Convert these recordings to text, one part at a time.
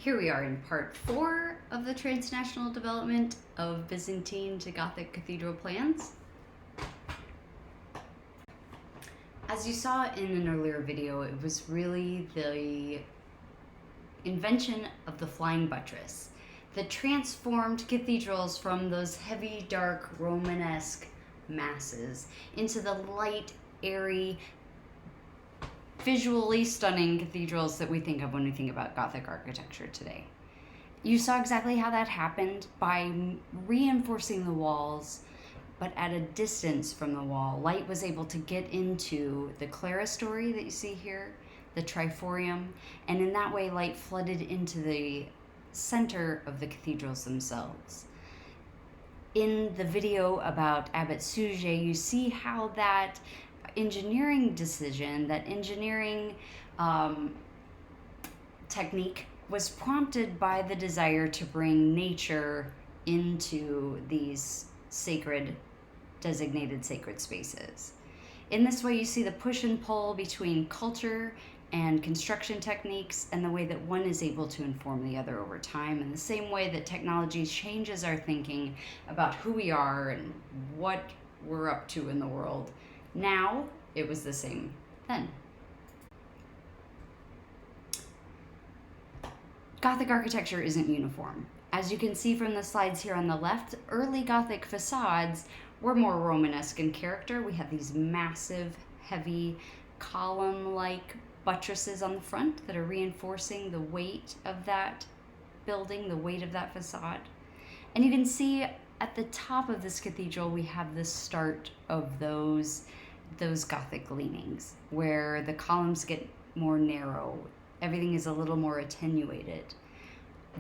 Here we are in part 4 of the transnational development of Byzantine to Gothic cathedral plans. As you saw in an earlier video, it was really the invention of the flying buttress that transformed cathedrals from those heavy, dark, Romanesque masses into the light, airy, visually stunning cathedrals that we think of when we think about Gothic architecture today. You saw exactly how that happened by reinforcing the walls, but at a distance from the wall. Light was able to get into the clerestory that you see here, the triforium, and in that way light flooded into the center of the cathedrals themselves. In the video about Abbot Suger, you see how that engineering decision, that engineering technique was prompted by the desire to bring nature into these designated sacred spaces. In this way, you see the push and pull between culture and construction techniques and the way that one is able to inform the other over time, in the same way that technology changes our thinking about who we are and what we're up to in the world. Now, it was the same then. Gothic architecture isn't uniform. As you can see from the slides here on the left, early Gothic facades were more Romanesque in character. We have these massive, heavy, column-like buttresses on the front that are reinforcing the weight of that building, the weight of that facade. And you can see at the top of this cathedral, we have the start of those Gothic leanings, where the columns get more narrow. Everything is a little more attenuated.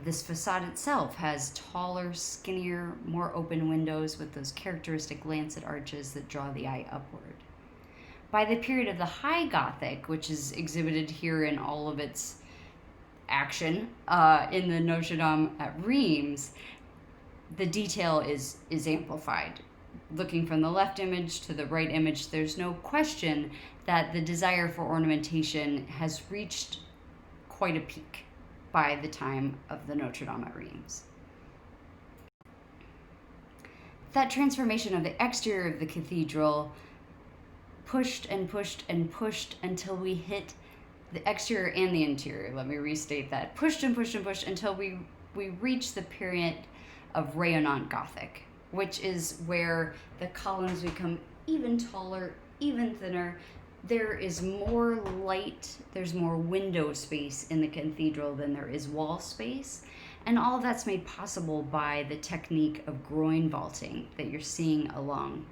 This facade itself has taller, skinnier, more open windows with those characteristic lancet arches that draw the eye upward. By the period of the High Gothic, which is exhibited here in all of its action in the Notre Dame at Reims, the detail is amplified. Looking from the left image to the right image, there's no question that the desire for ornamentation has reached quite a peak by the time of the Notre Dame at Reims. That transformation of the exterior of the cathedral pushed and pushed and pushed until we hit the exterior and the interior. Let me restate that. Pushed and pushed and pushed until we reached the period of Rayonnant Gothic, which is where the columns become even taller, even thinner. There is more light, there's more window space in the cathedral than there is wall space. And all of that's made possible by the technique of groin vaulting that you're seeing along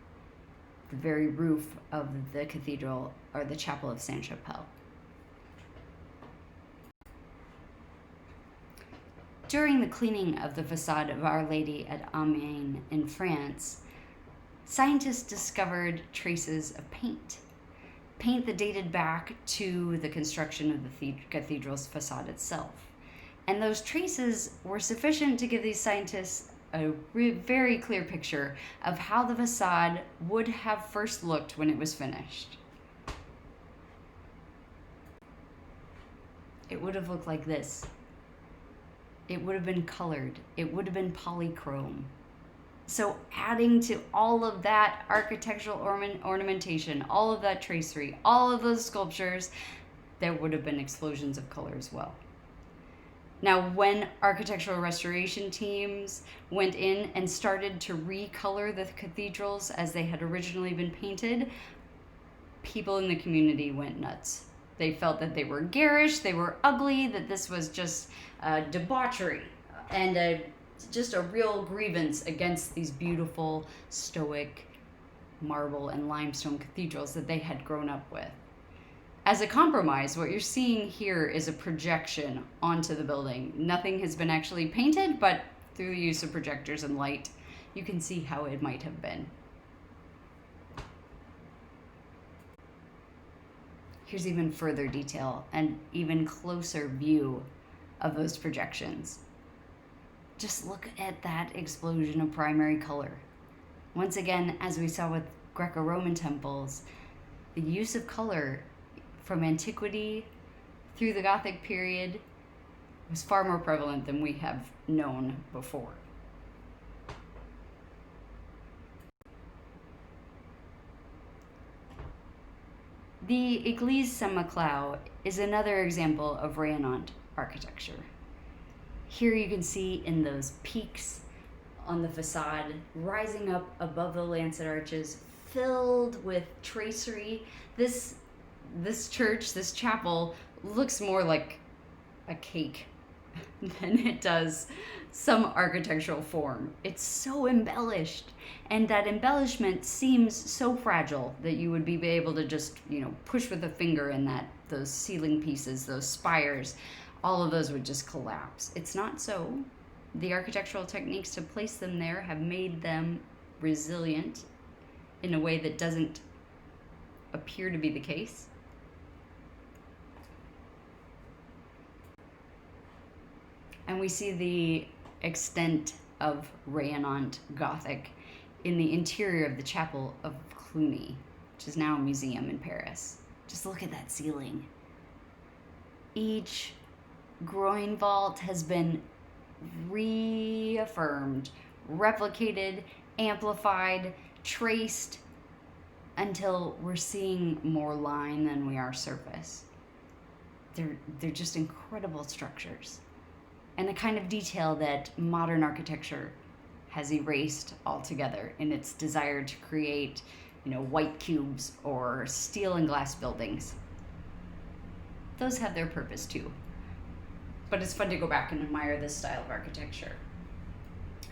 the very roof of the cathedral, or the Chapel of Sainte-Chapelle. During the cleaning of the facade of Our Lady at Amiens in France, scientists discovered traces of paint that dated back to the construction of the cathedral's facade itself. And those traces were sufficient to give these scientists a very clear picture of how the facade would have first looked when it was finished. It would have looked like this. It would have been colored. It would have been polychrome. So adding to all of that architectural ornamentation, all of that tracery, all of those sculptures, there would have been explosions of color as well. Now, when architectural restoration teams went in and started to recolor the cathedrals as they had originally been painted, people in the community went nuts. They felt that they were garish, they were ugly, that this was just debauchery and just a real grievance against these beautiful, stoic marble and limestone cathedrals that they had grown up with. As a compromise, what you're seeing here is a projection onto the building. Nothing has been actually painted, but through the use of projectors and light, you can see how it might have been. Here's even further detail and even closer view of those projections. Just look at that explosion of primary color. Once again, as we saw with Greco-Roman temples, the use of color from antiquity through the Gothic period was far more prevalent than we have known before. The Église Saint-Maclou is another example of Rayonnant architecture. Here you can see in those peaks on the facade, rising up above the lancet arches, filled with tracery. This church, this chapel, looks more like a cake than it does some architectural form. It's so embellished, and that embellishment seems so fragile that you would be able to just, push with a finger and that those ceiling pieces, those spires, all of those would just collapse. It's not so. The architectural techniques to place them there have made them resilient in a way that doesn't appear to be the case. And we see the extent of Rayonnant Gothic in the interior of the Chapel of Cluny, which is now a museum in Paris. Just look at that ceiling. Each groin vault has been reaffirmed, replicated, amplified, traced, until we're seeing more line than we are surface. They're just incredible structures, and a kind of detail that modern architecture has erased altogether in its desire to create, white cubes or steel and glass buildings. Those have their purpose too. But it's fun to go back and admire this style of architecture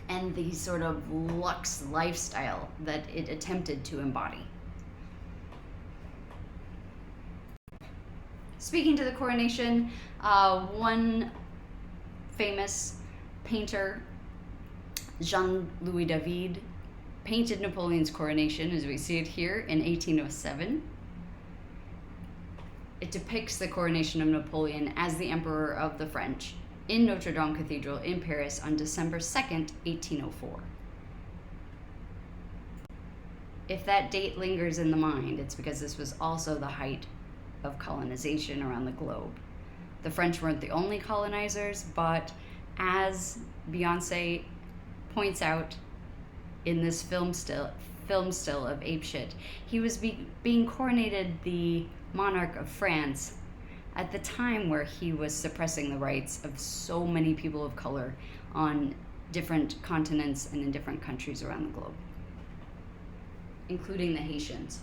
and the sort of luxe lifestyle that it attempted to embody. Speaking to the coronation, one famous painter, Jean-Louis David, painted Napoleon's coronation as we see it here in 1807. It depicts the coronation of Napoleon as the Emperor of the French in Notre Dame Cathedral in Paris on December 2nd, 1804. If that date lingers in the mind, it's because this was also the height of colonization around the globe. The French weren't the only colonizers, but as Beyonce points out in this film still of Ape Shit, he was being coronated the monarch of France at the time where he was suppressing the rights of so many people of color on different continents and in different countries around the globe, including the Haitians.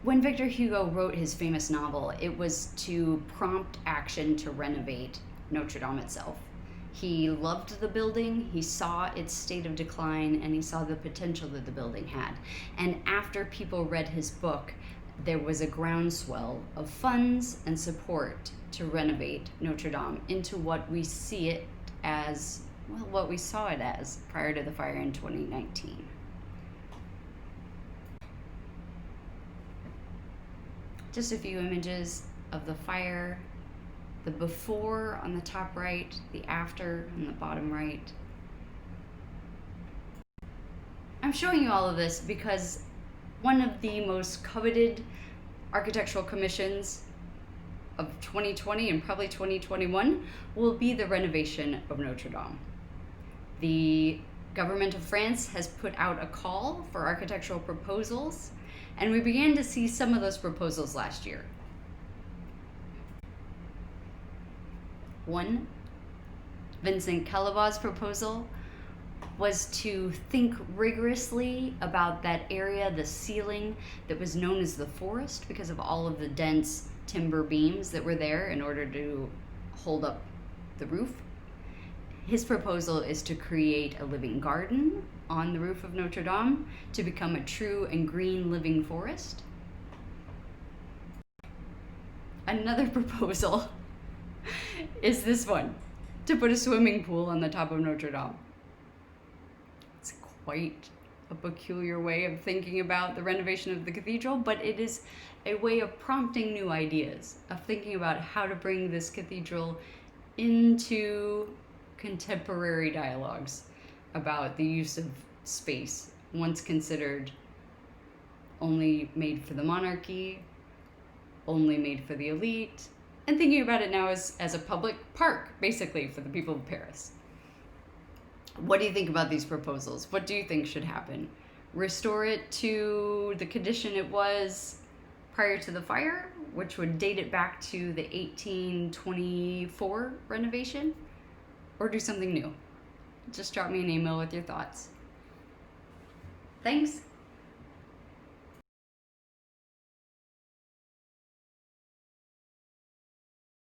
When Victor Hugo wrote his famous novel, it was to prompt action to renovate Notre Dame itself. He loved the building, he saw its state of decline, and he saw the potential that the building had. And after people read his book, there was a groundswell of funds and support to renovate Notre Dame into what we see it as, what we saw it as prior to the fire in 2019. Just a few images of the fire, the before on the top right, the after on the bottom right. I'm showing you all of this because one of the most coveted architectural commissions of 2020 and probably 2021 will be the renovation of Notre Dame. The government of France has put out a call for architectural proposals, and we began to see some of those proposals last year. One, Vincent Calabas's proposal was to think rigorously about that area, the ceiling that was known as the forest because of all of the dense timber beams that were there in order to hold up the roof. His proposal is to create a living garden on the roof of Notre Dame to become a true and green living forest. Another proposal is this one, to put a swimming pool on the top of Notre Dame. It's quite a peculiar way of thinking about the renovation of the cathedral, but it is a way of prompting new ideas, of thinking about how to bring this cathedral into contemporary dialogues about the use of space, once considered only made for the monarchy, only made for the elite, and thinking about it now as a public park, basically, for the people of Paris. What do you think about these proposals? What do you think should happen? Restore it to the condition it was prior to the fire, which would date it back to the 1824 renovation, or do something new? Just drop me an email with your thoughts. Thanks.